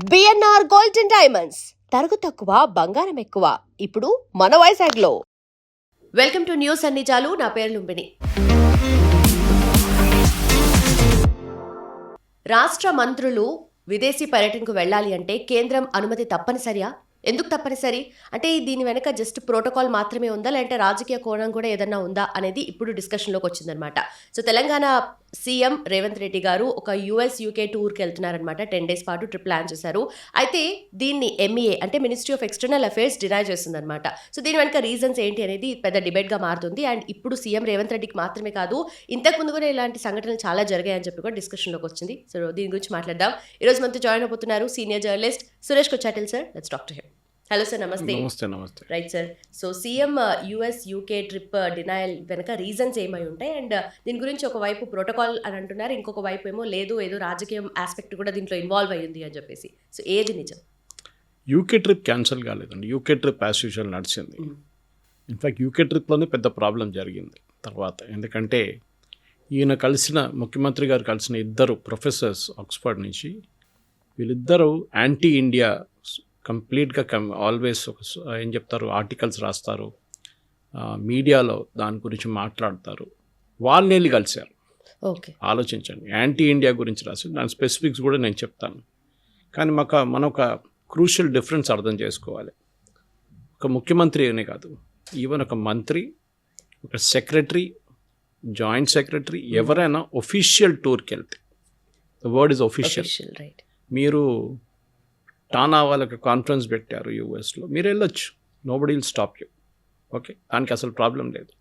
BNR gold and diamonds తరుగు తక్కువ బంగారం ఎక్కువ ఇప్పుడు మన వైజాగ్లో. వెల్కమ్ టు న్యూస్ అన్ని చాలు. నా పేరు లుంబిని. రాష్ట్ర మంత్రులు విదేశీ పర్యటనకు వెళ్ళాలి అంటే కేంద్రం అనుమతి తప్పనిసరియా? ఎందుకు తప్పనిసరి అంటే దీని వెనక జస్ట్ ప్రోటోకాల్ మాత్రమే ఉందా, లేదంటే రాజకీయ కోణం కూడా ఏదన్నా ఉందా అనేది ఇప్పుడు డిస్కషన్లోకి వచ్చిందనమాట. సో తెలంగాణ సీఎం రేవంత్ రెడ్డి గారు ఒక యూఎస్ యూకే టూర్కి వెళ్తున్నారనమాట. 10 days పాటు ట్రిప్ ప్లాన్ చేశారు. అయితే దీన్ని ఎంఈఏ అంటే ministry of external affairs deny చేస్తుందనమాట. సో దీని వెనక రీజన్స్ ఏంటి అనేది పెద్ద డిబేట్గా మారుతుంది. అండ్ ఇప్పుడు సీఎం రేవంత్ రెడ్డికి మాత్రమే కాదు, ఇంతకుముందు కూడా ఇలాంటి సంఘటనలు చాలా జరిగాయని చెప్పి కూడా డిస్కషన్లోకి వచ్చింది. సో దీని గురించి మాట్లాడదాం. ఈరోజు మనతో జాయిన్ అయిపోతున్నారు senior journalist Suresh Kochattil sir. Let's talk to him. Hello sir, నమస్తే. నమస్తే. Right sir. So CM US UK trip denial వెనక రీజన్స్ ఏమై ఉంటాయి? అండ్ దీని గురించి ఒకవైపు ప్రోటోకాల్ అని అంటున్నారు, ఇంకొక వైపు ఏమో లేదు ఏదో రాజకీయం ఆస్పెక్ట్ కూడా దీంట్లో ఇన్వాల్వ్ అయ్యింది అని చెప్పేసి. సో ఏది నిజం? యూకే ట్రిప్ క్యాన్సిల్ కాలేదండి. యూకే ట్రిప్ యాజ్ యూజువల్ నడిచింది. ఇన్ఫ్యాక్ట్ యూకే ట్రిప్లోనే పెద్ద ప్రాబ్లం జరిగింది తర్వాత. ఎందుకంటే ఈయన ముఖ్యమంత్రి గారు కలిసిన ఇద్దరు ప్రొఫెసర్స్ ఆక్స్ఫర్డ్ నుంచి, వీళ్ళిద్దరూ యాంటీ ఇండియా కంప్లీట్గా ఆల్వేస్ ఏం చెప్తారు, ఆర్టికల్స్ రాస్తారు, మీడియాలో దాని గురించి మాట్లాడతారు. వాళ్ళని వెళ్ళి కలిశారు. ఓకే, ఆలోచించండి. యాంటీ ఇండియా గురించి రాసి దాని స్పెసిఫిక్స్ కూడా నేను చెప్తాను. కానీ మనం ఒక క్రూషియల్ డిఫరెన్స్ అర్థం చేసుకోవాలి. ఒక ముఖ్యమంత్రి అనే కాదు, ఈవెన్ ఒక మంత్రి, ఒక సెక్రటరీ, జాయింట్ సెక్రటరీ ఎవరైనా ఒఫీషియల్ టూర్కి వెళ్తే, ద వర్డ్ ఇస్ ఒఫీషియల్. మీరు టానా వాళ్ళకి కాన్ఫరెన్స్ పెట్టారు యూఎస్లో, మీరు వెళ్ళొచ్చు, nobody will stop you. Okay, దానికి అసలు ప్రాబ్లం లేదు.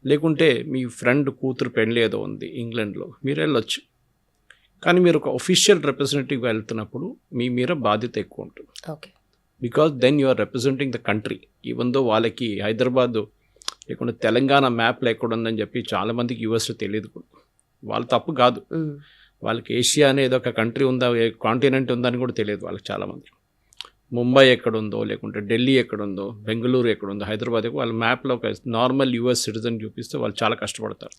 లేకుంటే మీ ఫ్రెండ్ కూతురు పెళ్ళి ఏదో ఉంది ఇంగ్లాండ్లో, మీరు వెళ్ళొచ్చు. కానీ మీరు ఒక ఒఫీషియల్ రిప్రజెంటేటివ్ వెళ్తున్నప్పుడు మీ మీద బాధ్యత ఎక్కువ ఉంటుంది. Okay, because then you are representing the country. Even though వాళ్ళకి హైదరాబాద్ లేకుండా తెలంగాణ మ్యాప్లో ఎక్కడ ఉందని చెప్పి చాలామందికి యూఎస్లో తెలియదు కూడా. వాళ్ళ తప్పు కాదు, వాళ్ళకి ఏషియా అనేది ఒక కంట్రీ ఉందా, కాంటినెంట్ ఉందని కూడా తెలియదు వాళ్ళకి చాలామంది. ముంబై ఎక్కడుందో, లేకుంటే ఢిల్లీ ఎక్కడుందో, బెంగళూరు ఎక్కడుందో, హైదరాబాద్ వాళ్ళ మ్యాప్లో ఒక నార్మల్ యూఎస్ సిటిజన్ చూపిస్తే వాళ్ళు చాలా కష్టపడతారు.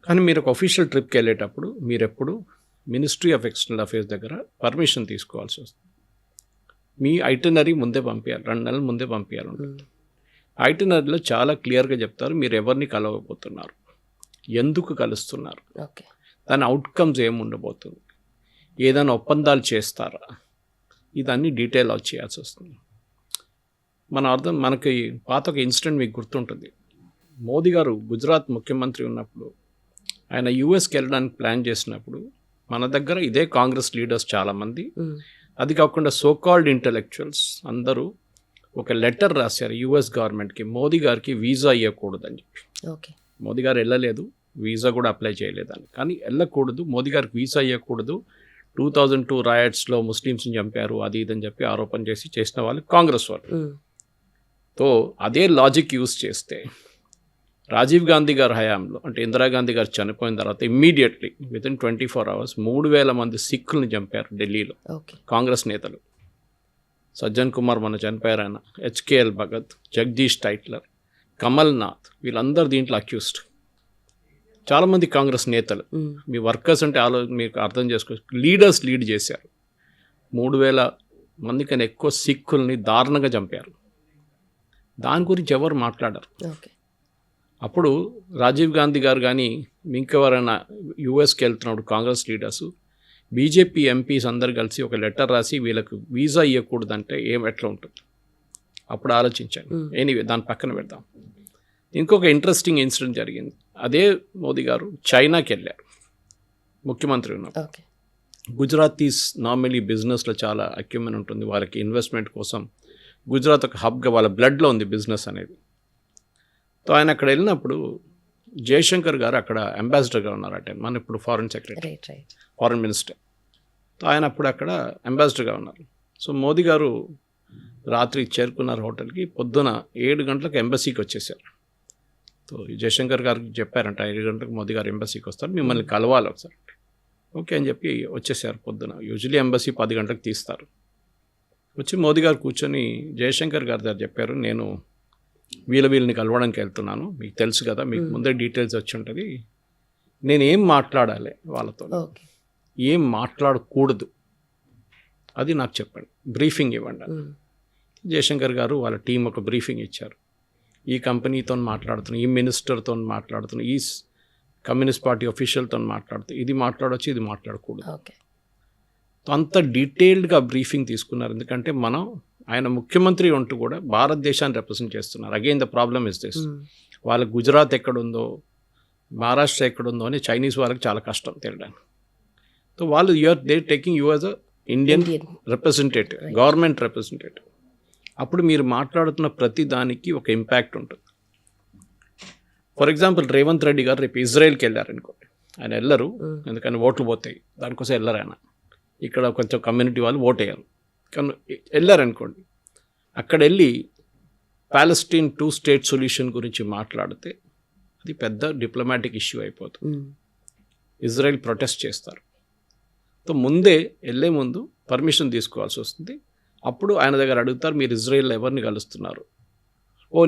కానీ మీరు ఒక ఒఫీషియల్ ట్రిప్కి వెళ్ళేటప్పుడు మీరు ఎప్పుడు మినిస్ట్రీ ఆఫ్ ఎక్స్టర్నల్ అఫైర్స్ దగ్గర పర్మిషన్ తీసుకోవాల్సి వస్తుంది. మీ ఐటినరీ ముందే పంపించాలి, 2 నెలల ముందే పంపించాలి. ఐటినరీలో చాలా క్లియర్గా చెప్తారు మీరు ఎవరిని కలవబోతున్నారు, ఎందుకు కలుస్తున్నారు, దాని అవుట్కమ్స్ ఏముండబోతుంది, ఏదైనా ఒప్పందాలు చేస్తారా, ఇదన్నీ డీటెయిల్ చేయాల్సి వస్తుంది. మనకి పాత ఒక ఇన్సిడెంట్ మీకు గుర్తుంటుంది. మోదీ గారు గుజరాత్ ముఖ్యమంత్రి ఉన్నప్పుడు ఆయన యూఎస్కి వెళ్ళడానికి ప్లాన్ చేసినప్పుడు మన దగ్గర ఇదే కాంగ్రెస్ లీడర్స్ చాలామంది, అది కాకుండా సోకాల్డ్ ఇంటలెక్చువల్స్ అందరూ ఒక లెటర్ రాశారు యూఎస్ గవర్నమెంట్కి, మోదీ గారికి వీసా ఇవ్వకూడదని చెప్పి. మోదీ గారు వెళ్ళలేదు, వీసా కూడా అప్లై చేయలేదని. కానీ వెళ్ళకూడదు, మోదీ గారికి వీసా ఇవ్వకూడదు, 2002 రాయట్స్లో ముస్లిమ్స్ని చంపారు, అది ఇదని చెప్పి ఆరోపణ చేసిన వాళ్ళు కాంగ్రెస్ వాళ్ళు. తో అదే లాజిక్ యూజ్ చేస్తే రాజీవ్ గాంధీ గారి హయాంలో, అంటే ఇందిరాగాంధీ గారు చనిపోయిన తర్వాత ఇమ్మీడియట్లీ వితిన్ 24 hours 3,000 మంది సిక్కుల్ని చంపారు ఢిల్లీలో కాంగ్రెస్ నేతలు. సజ్జన్ కుమార్ మన చనిపోయారు, ఆయన హెచ్కేఎల్ భగత్, జగదీష్ టైట్లర్, కమల్నాథ్, వీళ్ళందరూ దీంట్లో అక్యూస్డ్. చాలామంది కాంగ్రెస్ నేతలు, మీ వర్కర్స్ అంటే మీకు అర్థం చేసుకోవచ్చు, లీడర్స్ లీడ్ చేశారు. 3,000 మంది కన్నా ఎక్కువ సిక్కుల్ని దారుణంగా చంపారు. దాని గురించి ఎవరు మాట్లాడారు? అప్పుడు రాజీవ్ గాంధీ గారు కానీ ఇంకెవరైనా యూఎస్కి వెళ్తున్నప్పుడు కాంగ్రెస్ లీడర్స్, బీజేపీ ఎంపీస్ అందరు కలిసి ఒక లెటర్ రాసి వీళ్ళకు వీసా ఇవ్వకూడదంటే ఎట్లా ఉంటుంది? అప్పుడు ఆలోచించాను. ఎనీవే, దాని పక్కన పెడదాం. ఇంకొక ఇంట్రెస్టింగ్ ఇన్సిడెంట్ జరిగింది. అదే మోదీ గారు చైనాకి వెళ్ళారు ముఖ్యమంత్రి ఉన్నప్పుడు. గుజరాతీస్ నార్మలీ బిజినెస్లో చాలా అక్యూమెన్ ఉంటుంది, వాళ్ళకి ఇన్వెస్ట్మెంట్ కోసం గుజరాత్ ఒక హబ్గా వాళ్ళ బ్లడ్లో ఉంది బిజినెస్ అనేది. సో ఆయన అక్కడ వెళ్ళినప్పుడు జయశంకర్ గారు అక్కడ అంబాసిడర్గా ఉన్నారు. అంటే మన ఇప్పుడు foreign secretary, foreign minister. So ఆయన అప్పుడు అక్కడ అంబాసిడర్గా ఉన్నారు. సో మోదీ గారు రాత్రి చేరుకున్నారు హోటల్కి, పొద్దున 7 గంటలకు ఎంబసీకి వచ్చేసారు. సో జయశంకర్ గారికి చెప్పారంట 5 గంటలకు మోదీ గారు ఎంబసీకి వస్తారు, మిమ్మల్ని కలవాలి ఒకసారి. ఓకే అని చెప్పి వచ్చేసారు పొద్దున. యూజువలీ ఎంబసీ 10 గంటలకు తీస్తారు. వచ్చి మోదీ గారు కూర్చొని జయశంకర్ గారి దగ్గర చెప్పారు, నేను వీళ్ళని కలవడానికి వెళ్తున్నాను, మీకు తెలుసు కదా, మీకు ముందే డీటెయిల్స్ వచ్చి ఉంటుంది, నేనేం మాట్లాడాలి వాళ్ళతో, ఏం మాట్లాడకూడదు, అది నాకు చెప్పండి, బ్రీఫింగ్ ఇవ్వండి. జయశంకర్ గారు వాళ్ళ టీం ఒక బ్రీఫింగ్ ఇచ్చారు. ఈ కంపెనీతో మాట్లాడుతున్నాం, ఈ మినిస్టర్తో మాట్లాడుతున్నాం, ఈ కమ్యూనిస్ట్ పార్టీ అఫీషియల్తో మాట్లాడుతున్నాం, ఇది మాట్లాడవచ్చు, ఇది మాట్లాడకూడదు. ఓకే. అంత డీటెయిల్డ్గా బ్రీఫింగ్ తీసుకున్నారు. ఎందుకంటే ఆయన ముఖ్యమంత్రి అంటూ కూడా భారతదేశాన్ని రిప్రజెంట్ చేస్తున్నారు. Again the problem is this, వాళ్ళ గుజరాత్ ఎక్కడుందో, మహారాష్ట్ర ఎక్కడుందో అని చైనీస్ వాళ్ళకి చాలా కష్టం తెలియడానికి. సో వాళ్ళు they taking you as a Indian representative, government representative. అప్పుడు మీరు మాట్లాడుతున్న ప్రతి దానికి ఒక ఇంపాక్ట్ ఉంటుంది. ఫర్ ఎగ్జాంపుల్ రేవంత్ రెడ్డి గారు రేపు ఇజ్రాయెల్కి వెళ్ళారనుకోండి, ఆయన వెళ్ళరు, ఎందుకని ఓట్లు పోతాయి, దానికోసం వెళ్ళరు ఆయన. ఇక్కడ కొంచెం కమ్యూనిటీ వాళ్ళు ఓట్ వేయరు, కానీ వెళ్ళారనుకోండి, అక్కడ వెళ్ళి ప్యాలెస్టీన్ 2 స్టేట్ సొల్యూషన్ గురించి మాట్లాడితే అది పెద్ద డిప్లొమాటిక్ ఇష్యూ అయిపోతుంది. ఇజ్రాయెల్ ప్రొటెస్ట్ చేస్తారు. సో ముందే వెళ్ళే ముందు పర్మిషన్ తీసుకోవాల్సి వస్తుంది. అప్పుడు ఆయన దగ్గర అడుగుతారు, మీరు ఇజ్రాయెల్లో ఎవరిని కలుస్తున్నారు?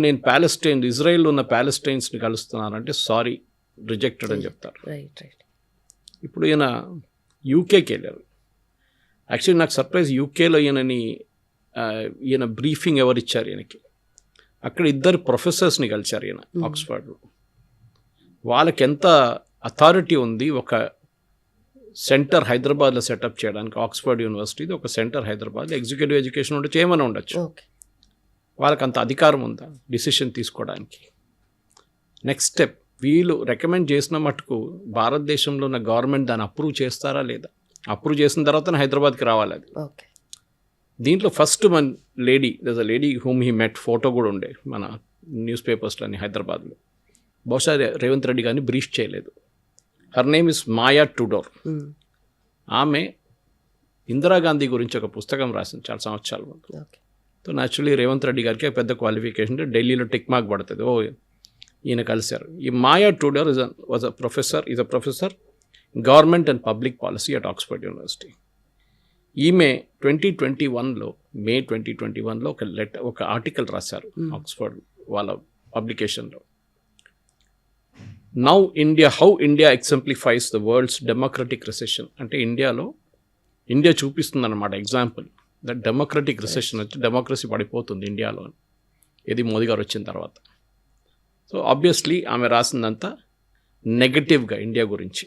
నేను ఇజ్రాయెల్లో ఉన్న ప్యాలెస్టైన్స్ని కలుస్తున్నానంటే సారీ, రిజెక్టెడ్ అని చెప్తారు. ఇప్పుడు ఈయన యూకేకి వెళ్ళారు. యాక్చువల్లీ నాకు సర్ప్రైజ్, యూకేలో ఈయన బ్రీఫింగ్ ఎవరు ఇచ్చారు ఈయనకి? అక్కడ 2 ప్రొఫెసర్స్ని కలిశారు ఈయన ఆక్స్ఫర్డ్లో. వాళ్ళకి ఎంత అథారిటీ ఉంది ఒక సెంటర్ హైదరాబాద్లో సెటప్ చేయడానికి. ఆక్స్ఫర్డ్ యూనివర్సిటీది ఒక సెంటర్ హైదరాబాద్లో ఎగ్జిక్యూటివ్ ఎడ్యుకేషన్ ఉంటే చేయమని ఉండొచ్చు. వాళ్ళకి అంత అధికారం ఉందా డిసిషన్ తీసుకోవడానికి? నెక్స్ట్ స్టెప్, వీళ్ళు రికమెండ్ చేసిన మటుకు భారతదేశంలో ఉన్న గవర్నమెంట్ దాన్ని అప్రూవ్ చేస్తారా లేదా? అప్రూవ్ చేసిన తర్వాత హైదరాబాద్కి రావాలి అది. దీంట్లో ఫస్ట్ మన lady whom he met, photo కూడా ఉండే మన న్యూస్ పేపర్స్లోని హైదరాబాద్లో. బహుశా రేవంత్ రెడ్డి గారిని బ్రీఫ్ చేయలేదు. హర్ నేమ్ ఇస్ మాయా టుడోర్. ఆమె ఇందిరాగాంధీ గురించి ఒక పుస్తకం రాసింది చాలా సంవత్సరాల ముందు. సో న్యాచురలీ రేవంత్ రెడ్డి గారికి పెద్ద క్వాలిఫికేషన్, ఢిల్లీలో టిక్ మార్క్ పడుతుంది. ఈయన కలిశారు. ఈ Maya Tudor is a professor government and public policy at Oxford University. ఈమె 2021లో మే 2021లో ఒక ఆర్టికల్ రాశారు ఆక్స్ఫర్డ్ వాళ్ళ పబ్లికేషన్లో. How India exemplifies the world's democratic recession. అంటే ఇండియా చూపిస్తుందన్నమాట ఎగ్జాంపుల్ దట్ డెమోక్రటిక్ రిసెషన్ వచ్చి డెమోక్రసీ పడిపోతుంది ఇండియాలో, ఇది మోదీ గారు వచ్చిన తర్వాత. సో ఆబ్వియస్లీ ఆమె రాసిందంతా నెగటివ్గా ఇండియా గురించి.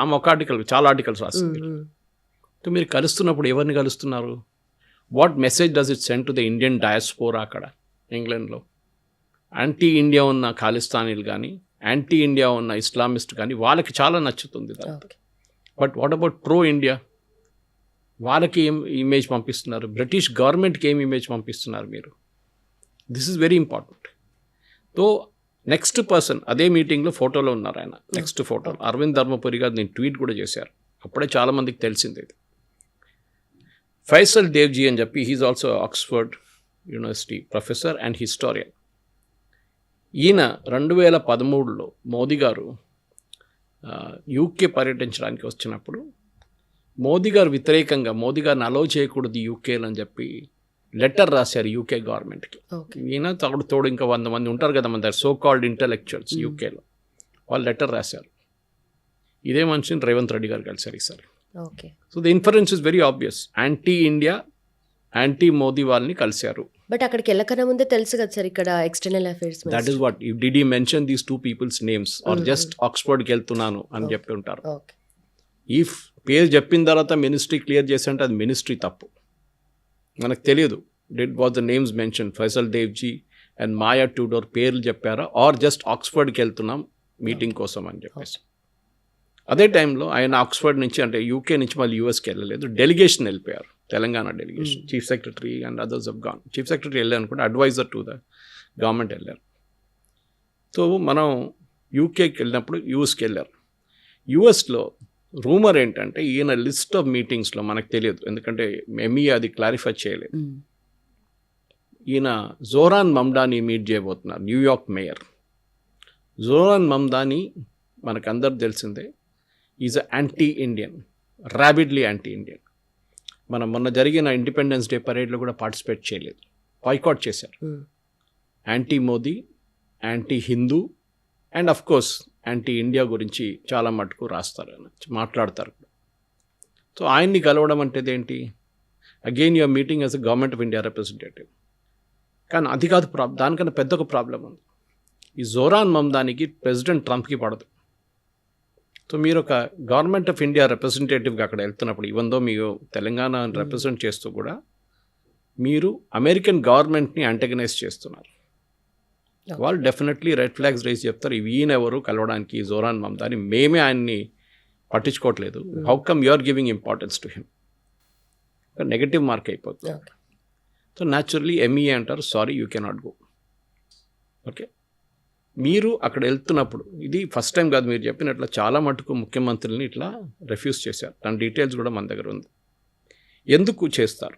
ఆమె ఒక ఆర్టికల్, చాలా ఆర్టికల్స్ రాసింది. సో మీరు కలుస్తున్నప్పుడు ఎవరిని కలుస్తున్నారు? What message does it send to the Indian diaspora అక్కడ ఇంగ్లాండ్లో? యాంటీ ఇండియా ఉన్న ఖాలిస్తానీలు కానీ, యాంటీ ఇండియా ఉన్న ఇస్లామిస్ట్ కానీ వాళ్ళకి చాలా నచ్చుతుంది. But what about pro India? వాళ్ళకి ఏం ఇమేజ్ పంపిస్తున్నారు? బ్రిటిష్ గవర్నమెంట్కి ఏం ఇమేజ్ పంపిస్తున్నారు మీరు? This is very important. So next person అదే మీటింగ్లో ఫోటోలో ఉన్నారు ఆయన. నెక్స్ట్ ఫోటో అరవింద్ ధర్మపురి గారు నేను ట్వీట్ కూడా చేశారు. అప్పుడే చాలామందికి తెలిసింది ఇది. ఫైసల్ దేవ్జీ అని చెప్పి, he is also Oxford University professor and historian. ఈయన 2013లో మోదీ గారు యూకే పర్యటించడానికి వచ్చినప్పుడు మోదీ గారు వ్యతిరేకంగా, మోదీ గారిని అలౌ చేయకూడదు యూకేలో అని చెప్పి లెటర్ రాశారు యూకే గవర్నమెంట్కి. ఈయన తోడు ఇంకా 100 మంది ఉంటారు కదా మన దగ్గర, సో కాల్డ్ ఇంటలెక్చువల్స్ యూకేలో, వాళ్ళు లెటర్ రాశారు. ఇదే మనిషిని రేవంత్ రెడ్డి గారు కలిసారు ఈసారి. So the inference is very obvious. Anti India, anti Modi వాళ్ళని కలిశారు. బట్ అక్కడికి వెళ్ళకన్నా ముందే తెలుసు కదా సార్ ఇక్కడ external affairs. That is what did you mention these 2 people's names are just ఆక్స్ఫర్డ్కి వెళ్తున్నాను అని చెప్పి ఉంటారు. ఈ పేరు చెప్పిన తర్వాత మినిస్ట్రీ క్లియర్ చేసంటే అది మినిస్ట్రీ తప్పు. మనకు తెలియదు was the names mention, Faisal Devji and Maya Tudor పేర్లు చెప్పారా, ఆర్ జస్ట్ ఆక్స్ఫర్డ్కి వెళ్తున్నాం మీటింగ్ కోసం అని చెప్పేసి. అదే టైంలో ఆయన ఆక్స్ఫర్డ్ నుంచి, అంటే యూకే నుంచి మళ్ళీ యూఎస్కి వెళ్ళలేదు, డెలిగేషన్ వెళ్ళిపోయారు, Telangana delegation. Chief secretary and others have gone. Chief secretary వెళ్ళారు అనుకుంటే, అడ్వైజర్ టు ద గవర్నమెంట్ వెళ్ళారు. సో మనం యూకేకి వెళ్ళినప్పుడు యూఎస్కి వెళ్ళారు. యూఎస్లో రూమర్ ఏంటంటే ఈయన లిస్ట్ ఆఫ్ మీటింగ్స్లో మనకు తెలియదు, ఎందుకంటే ఎంఈ అది క్లారిఫై చేయలేదు. ఈయన జోరాన్ మమ్దాని మీట్ చేయబోతున్నారు, న్యూయార్క్ మేయర్. జోరాన్ మమ్దాని మనకందరు తెలిసిందే, is a anti Indian, rabidly anti Indian. మనం మొన్న జరిగిన ఇండిపెండెన్స్ డే పరేడ్లో కూడా పార్టిసిపేట్ చేయలేదు, బాయ్కాట్ చేశారు. Anti Modi, anti Hindu and of course anti India గురించి చాలా మటుకు రాస్తారు, మాట్లాడతారు. సో ఆయన్ని కలవడం అంటే ఏంటి? Again you are meeting as a government of India representative. కానీ అది కాదు దానికన్నా పెద్ద ఒక ప్రాబ్లం ఉంది. ఈ జోరాన్ మమ్దానికి ప్రెసిడెంట్ ట్రంప్కి పడదు. సో మీరు ఒక గవర్నమెంట్ ఆఫ్ ఇండియా రిప్రజెంటేటివ్గా అక్కడ వెళ్తున్నప్పుడు, ఈవెన్ దో మీరు తెలంగాణ రిప్రజెంట్ చేస్తూ కూడా మీరు అమెరికన్ గవర్నమెంట్ని యాంటగనైజ్ చేస్తున్నారు. వాళ్ళు డెఫినెట్లీ రెడ్ ఫ్లాగ్స్ రేస్ చెప్తారు, ఈయన ఎవరు కలవడానికి జోరాన్ మమ్దాని, మేమే ఆయన్ని పట్టించుకోవట్లేదు, how come you are giving importance to him. Negative mark అయిపోతుంది. సో న్యాచురల్లీ ఎంఈఏ అంటారు, sorry you cannot go. Okay, మీరు అక్కడ వెళ్తున్నప్పుడు ఇది ఫస్ట్ టైం కాదు, మీరు చెప్పినట్లు చాలా మటుకు ముఖ్యమంత్రులని ఇట్లా రిఫ్యూజ్ చేశారు. దాని డీటెయిల్స్ కూడా మన దగ్గర ఉంది. ఎందుకు చేస్తారు?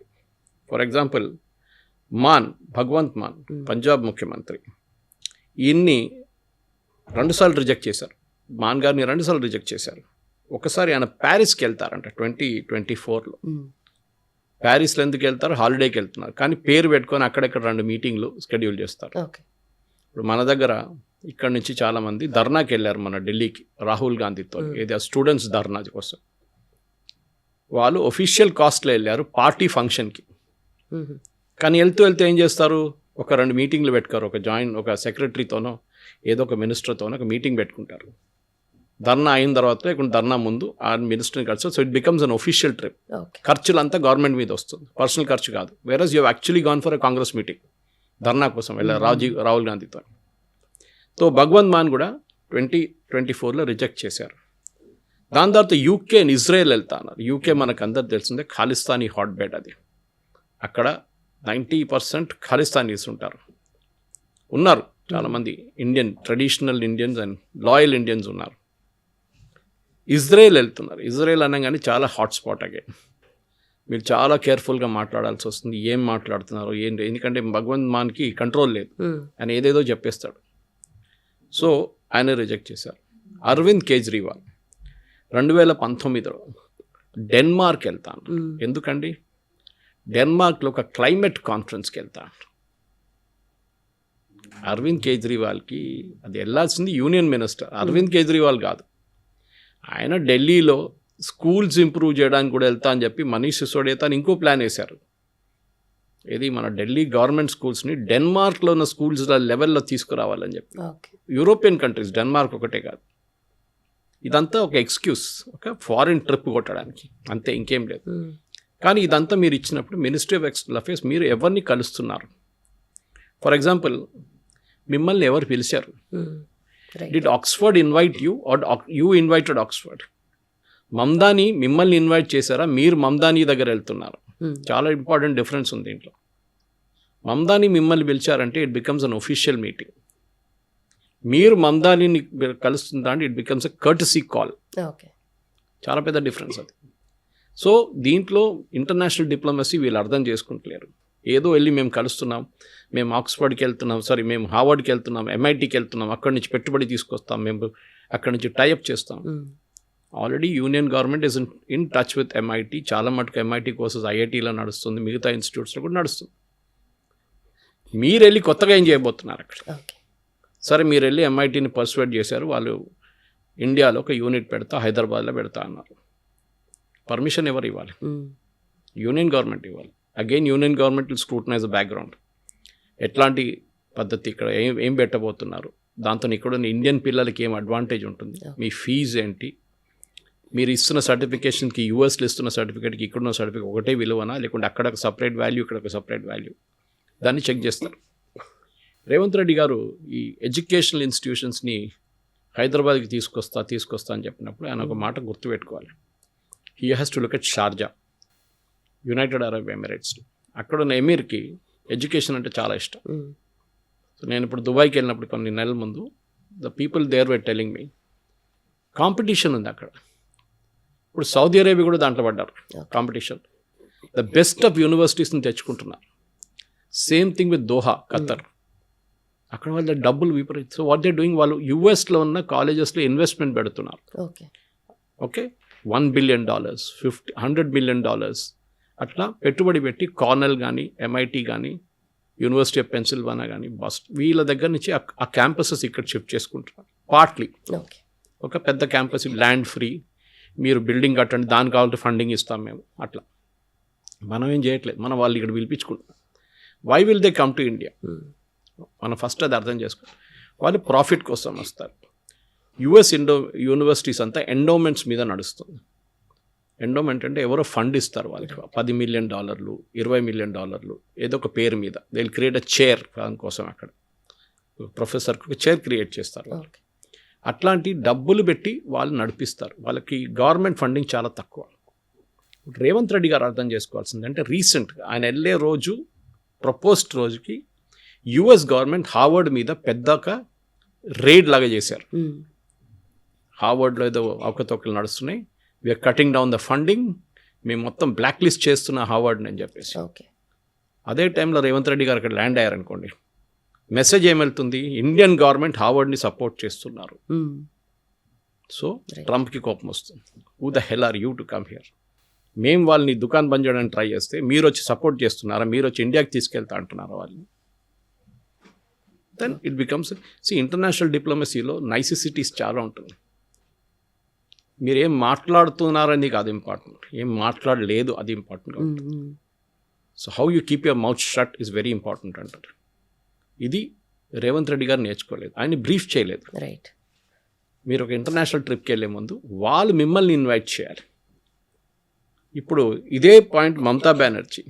ఫర్ ఎగ్జాంపుల్ భగవంత్ మాన్ పంజాబ్ ముఖ్యమంత్రి, ఈయన్ని 2 సార్లు రిజెక్ట్ చేశారు. మాన్ గారిని 2 సార్లు రిజెక్ట్ చేశారు. ఒకసారి ఆయన ప్యారిస్కి వెళ్తారంట 2024లో. ప్యారిస్లో ఎందుకు వెళ్తారు? హాలిడేకి వెళ్తున్నారు, కానీ పేరు పెట్టుకొని అక్కడెక్కడ 2 మీటింగ్లు షెడ్యూల్ చేస్తారు. ఇప్పుడు మన దగ్గర ఇక్కడ నుంచి చాలామంది ధర్నాకి వెళ్ళారు మన ఢిల్లీకి రాహుల్ గాంధీతో, ఏదో స్టూడెంట్స్ ధర్నా కోసం. వాళ్ళు ఒఫీషియల్ కాస్ట్లో వెళ్ళారు పార్టీ ఫంక్షన్కి. కానీ వెళ్తూ ఏం చేస్తారు, ఒక 2 మీటింగ్లు పెట్టుకోరు. ఒక సెక్రటరీతోనో ఏదో ఒక మినిస్టర్తోనో ఒక మీటింగ్ పెట్టుకుంటారు. ధర్నా అయిన తర్వాత ఇక్కడ ధర్నా ముందు ఆ మినిస్టర్ని కలిసి, so it becomes an official trip. ఖర్చులంతా గవర్నమెంట్ మీద వస్తుంది, పర్సనల్ ఖర్చు కాదు. Whereas you actually gone for a Congress meeting, dharna కోసం వెళ్ళారు రాహుల్ గాంధీతో. సో భగవంత్ మాన్ కూడా 2024లో రిజెక్ట్ చేశారు. దాని తర్వాత యూకే అండ్ ఇజ్రాయెల్ వెళ్తా అన్నారు. యూకే మనకు అందరు తెలిసిందే ఖాలిస్తానీ హాట్ బెడ్. అది అక్కడ 90% ఖాలిస్తానీస్ ఉన్నారు చాలామంది Indian, traditional Indians and loyal Indians ఉన్నారు. ఇజ్రాయెల్ వెళ్తున్నారు. ఇజ్రాయెల్ అనగానే చాలా హాట్స్పాట్. అగే మీరు చాలా కేర్ఫుల్గా మాట్లాడాల్సి వస్తుంది, ఏం మాట్లాడుతున్నారు ఏంటి, ఎందుకంటే భగవంత్ మాన్కి కంట్రోల్ లేదు, ఆయన ఏదేదో చెప్పేస్తాడు. సో ఆయన రిజెక్ట్ చేశారు. అరవింద్ కేజ్రీవాల్ 2019లో డెన్మార్క్ వెళ్తాను. ఎందుకండి? డెన్మార్క్లో ఒక క్లైమేట్ కాన్ఫరెన్స్కి వెళ్తాను. అరవింద్ కేజ్రీవాల్కి అది వెళ్ళాల్సింది యూనియన్ మినిస్టర్, అరవింద్ కేజ్రీవాల్ కాదు. ఆయన ఢిల్లీలో స్కూల్స్ ఇంప్రూవ్ చేయడానికి కూడా వెళ్తా అని చెప్పి మనీష్ సిసోడియా అని ఇంకో ప్లాన్ వేశారు. ఇది మన ఢిల్లీ గవర్నమెంట్ స్కూల్స్ని డెన్మార్క్లో ఉన్న స్కూల్స్ లెవెల్లో తీసుకురావాలని చెప్పి. యూరోపియన్ కంట్రీస్, డెన్మార్క్ ఒకటే కాదు. ఇదంతా ఒక ఎక్స్క్యూస్, ఒక ఫారిన్ ట్రిప్ కొట్టడానికి, అంతే, ఇంకేం లేదు. కానీ ఇదంతా మీరు ఇచ్చినప్పుడు మినిస్ట్రీ ఆఫ్ ఎక్స్టర్నల్ అఫేర్స్ మీరు ఎవరిని కలుస్తున్నారు? ఫర్ ఎగ్జాంపుల్ మిమ్మల్ని ఎవరు పిలిచారు? Did Oxford invite you are you invited Oxford? Mamdani మిమ్మల్ని ఇన్వైట్ చేశారా, మీరు మమ్దాని దగ్గర వెళ్తున్నారు? చాలా ఇంపార్టెంట్ డిఫరెన్స్ ఉంది దీంట్లో. మమ్దాని మిమ్మల్ని పిలిచారంటే it becomes an official meeting. మీరు మమ్దానిని కలుస్తుందా అంటే it becomes a courtesy call. చాలా పెద్ద డిఫరెన్స్ అది. సో దీంట్లో ఇంటర్నేషనల్ డిప్లొమసీ వీళ్ళు అర్థం చేసుకుంటలేరు. ఏదో వెళ్ళి మేము కలుస్తున్నాం, మేము ఆక్స్ఫర్డ్కి వెళ్తున్నాం, మేము హార్వర్డ్కి వెళ్తున్నాం, MITకి వెళ్తున్నాం, అక్కడి నుంచి పెట్టుబడి తీసుకొస్తాం, మేము అక్కడి నుంచి టైఅప్ చేస్తాం. Already union government is in touch with MIT. చాలా మటుకు MIT కోర్సెస్ IITలో నడుస్తుంది, మిగతా ఇన్స్టిట్యూట్స్లో కూడా నడుస్తుంది. మీరు వెళ్ళి కొత్తగా ఏం చేయబోతున్నారు అక్కడ? సరే, మీరు వెళ్ళి MITని పర్సువేట్ చేశారు, వాళ్ళు ఇండియాలో ఒక యూనిట్ పెడతా, హైదరాబాద్లో పెడతా అన్నారు. పర్మిషన్ ఎవరు ఇవ్వాలి? యూనియన్ గవర్నమెంట్ ఇవ్వాలి. Again union government will scrutinise the background. ఎట్లాంటి పద్ధతి, ఇక్కడ ఏం పెట్టబోతున్నారు, దాంతో ఇక్కడ ఇండియన్ పిల్లలకి ఏం అడ్వాంటేజ్ ఉంటుంది, మీ ఫీజు ఏంటి, మీరు ఇస్తున్న సర్టిఫికేషన్కి యూఎస్లో ఇస్తున్న సర్టిఫికేట్కి ఇక్కడున్న సర్టిఫికేట్ ఒకటే విలువనా, లేకుంటే అక్కడ ఒక సపరేట్ వాల్యూ ఇక్కడ ఒక సపరేట్ వాల్యూ, దాన్ని చెక్ చేస్తారు. రేవంత్ రెడ్డి గారు ఈ ఎడ్యుకేషనల్ ఇన్స్టిట్యూషన్స్ని హైదరాబాద్కి తీసుకొస్తా అని చెప్పినప్పుడు ఆయన ఒక మాట గుర్తుపెట్టుకోవాలి. He has to look at Sharjah, United Arab Emirates. అక్కడ ఉన్న ఎమీర్కి ఎడ్యుకేషన్ అంటే చాలా ఇష్టం. సో నేను ఇప్పుడు దుబాయ్కి వెళ్ళినప్పుడు కొన్ని నెలల ముందు the people there were telling me competition ఉంది అక్కడ. ఇప్పుడు సౌదీ అరేబియా కూడా దాంట్లో పడ్డారు కాంపిటీషన్. ద బెస్ట్ ఆఫ్ యూనివర్సిటీస్ని తెచ్చుకుంటున్నారు. Same thing with Doha, Qatar. అక్కడ వాళ్ళ డబ్బులు విపరీత. సో వాట్ దే డూయింగ్, వాళ్ళు యూఎస్లో ఉన్న కాలేజెస్లో ఇన్వెస్ట్మెంట్ పెడుతున్నారు. ఓకే, $1 billion, $100 million అట్లా పెట్టుబడి పెట్టి కార్నెల్ కానీ, MIT కానీ, యూనివర్సిటీ ఆఫ్ పెన్సిల్వానియా కానీ, వీళ్ళ దగ్గర నుంచి ఆ క్యాంపసెస్ ఇక్కడ షిఫ్ట్ చేసుకుంటున్నారు. పార్ట్లీ ఒక పెద్ద క్యాంపస్, ల్యాండ్ ఫ్రీ, మీరు బిల్డింగ్ కట్టండి, దానికి కావాలంటే ఫండింగ్ ఇస్తాం మేము. అట్లా మనం ఏం చేయట్లేదు, మనం వాళ్ళు ఇక్కడ పిలిపించుకుంటున్నాం. Why will they come to India? మనం ఫస్ట్ అది అర్థం చేసుకోవాలి. వాళ్ళు ప్రాఫిట్ కోసం వస్తారు. యుఎస్ యూనివర్సిటీస్ అంతా ఎండోమెంట్స్ మీద నడుస్తుంది. ఎండోమెంట్ అంటే ఎవరో ఫండ్ ఇస్తారు వాళ్ళకి, $10 మిలియన్, $20 మిలియన్, ఏదో ఒక పేరు మీద. They will create a chair దానికోసం. అక్కడ ప్రొఫెసర్కి ఒక చైర్ క్రియేట్ చేస్తారు. అట్లాంటి డబ్బులు పెట్టి వాళ్ళు నడిపిస్తారు. వాళ్ళకి గవర్నమెంట్ ఫండింగ్ చాలా తక్కువ. రేవంత్ రెడ్డి గారు అర్థం చేసుకోవాల్సింది అంటే రీసెంట్గా ఆయన వెళ్ళే రోజు, ప్రపోజ్డ్ రోజుకి యుఎస్ గవర్నమెంట్ హార్వర్డ్ మీద పెద్దక రేడ్ లాగా చేశారు. హార్వర్డ్లో ఏదో అవకతవకలు నడుస్తున్నాయి, we are cutting down the funding, మేము మొత్తం బ్లాక్ లిస్ట్ చేస్తున్న హార్వర్డ్ని అని చెప్పేసి. అదే టైంలో రేవంత్ రెడ్డి గారు అక్కడ ల్యాండ్ అయ్యారనుకోండి, మెసేజ్ ఏమెళ్తుంది? ఇండియన్ గవర్నమెంట్ హార్వర్డ్ని సపోర్ట్ చేస్తున్నారు. సో ట్రంప్కి కోపం వస్తుంది. Who the hell are you to come here? మేము వాళ్ళని దుకాణం బంద్ చేయడానికి ట్రై చేస్తే మీరు వచ్చి సపోర్ట్ చేస్తున్నారా? మీరు వచ్చి ఇండియాకి తీసుకెళ్తా అంటున్నారా వాళ్ళని? దెన్ ఇట్ బికమ్స్ ఇంటర్నేషనల్ డిప్లొమసీలో నైసిసిటీస్ చాలా ఉంటుంది. మీరు ఏం మాట్లాడుతున్నారని కాదు ఇంపార్టెంట్, ఏం మాట్లాడలేదు అది important. So how you keep your mouth shut is very important అంటారు. ఇది రేవంత్ రెడ్డి గారు నేర్చుకోలేదు, ఆయన బ్రీఫ్ చేయలేదు. రైట్. మీరు ఒక ఇంటర్నేషనల్ ట్రిప్కి వెళ్ళే ముందు వాళ్ళు మిమ్మల్ని ఇన్వైట్ చేయాలి. ఇప్పుడు ఇదే పాయింట్ మమతా బెనర్జీ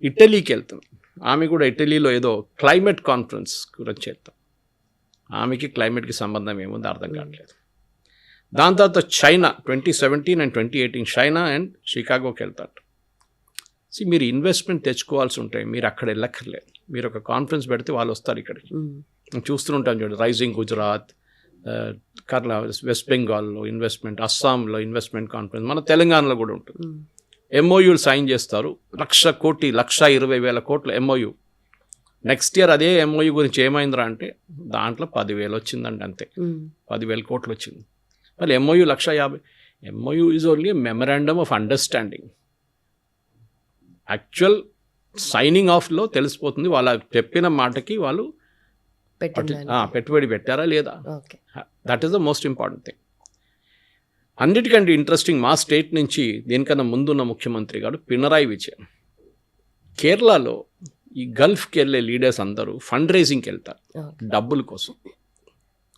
ఇటలీకి వెళ్తుంది. ఆమె కూడా ఇటలీలో ఏదో క్లైమేట్ కాన్ఫరెన్స్ గురించి వెళ్తాం. ఆమెకి క్లైమేట్కి సంబంధం ఏముంది అర్థం కావట్లేదు. దాని తర్వాత చైనా 2017 and 2018 చైనా అండ్ షికాగోకి వెళ్తారు. మీరు ఇన్వెస్ట్మెంట్ తెచ్చుకోవాల్సి ఉంటాయి, మీరు అక్కడ వెళ్ళక్కర్లేదు. మీరు ఒక కాన్ఫరెన్స్ పెడితే వాళ్ళు వస్తారు ఇక్కడికి. చూస్తుంటాం చూడండి, రైజింగ్ గుజరాత్, కేరళ, వెస్ట్ బెంగాల్లో ఇన్వెస్ట్మెంట్, అస్సాంలో ఇన్వెస్ట్మెంట్ కాన్ఫరెన్స్, మన తెలంగాణలో కూడా ఉంటుంది. ఎంఓయూలు సైన్ చేస్తారు, 1,00,000 కోట్లు, 1,20,000 కోట్లు ఎంఓయూ. నెక్స్ట్ ఇయర్ అదే ఎంఓయూ గురించి ఏమైందిరా అంటే దాంట్లో 10,000 వచ్చిందండి, అంతే. 10,000 కోట్లు వచ్చింది. మళ్ళీ MoU 1,50,000. MoU is only memorandum of understanding. Actual signing ఆఫ్లో తెలిసిపోతుంది వాళ్ళ చెప్పిన మాటకి వాళ్ళు పెట్టుబడి పెట్టారా లేదా. That is the most important thing. అన్నిటికంటే ఇంట్రెస్టింగ్, మా స్టేట్ నుంచి దీనికన్నా ముందున్న ముఖ్యమంత్రి గారు పినరాయి విజయన్ కేరళలో ఈ గల్ఫ్కి వెళ్ళే లీడర్స్ అందరూ ఫండ్ రైజింగ్కి వెళ్తారు డబ్బుల కోసం.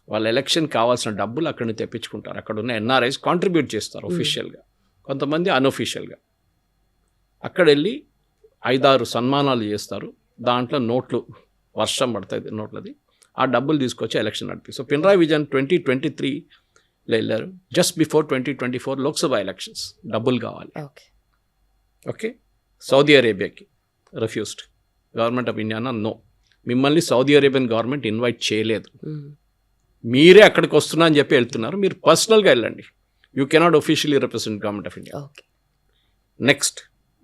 వాళ్ళ ఎలక్షన్ కావాల్సిన డబ్బులు అక్కడి నుంచి తెప్పించుకుంటారు. అక్కడ ఉన్న ఎన్ఆర్ఐస్ కాంట్రిబ్యూట్ చేస్తారు ఒఫీషియల్గా, కొంతమంది అన్అఫీషియల్గా. అక్కడ వెళ్ళి 5-6 సన్మానాలు చేస్తారు. దాంట్లో నోట్లు వర్షం పడుతుంది నోట్లది. ఆ డబ్బులు తీసుకొచ్చి ఎలక్షన్ నడిపి. సో పినరాయి విజయన్ 2023లో వెళ్ళారు. Just before 2024 Lok Sabha elections. డబ్బులు కావాలి. ఓకే, సౌదీ అరేబియాకి refused. Government of India no, మిమ్మల్ని సౌదీ అరేబియన్ గవర్నమెంట్ ఇన్వైట్ చేయలేదు, మీరే అక్కడికి వస్తున్నా అని చెప్పి వెళ్తున్నారు. మీరు పర్సనల్గా వెళ్ళండి. You cannot officially represent government of India. Next,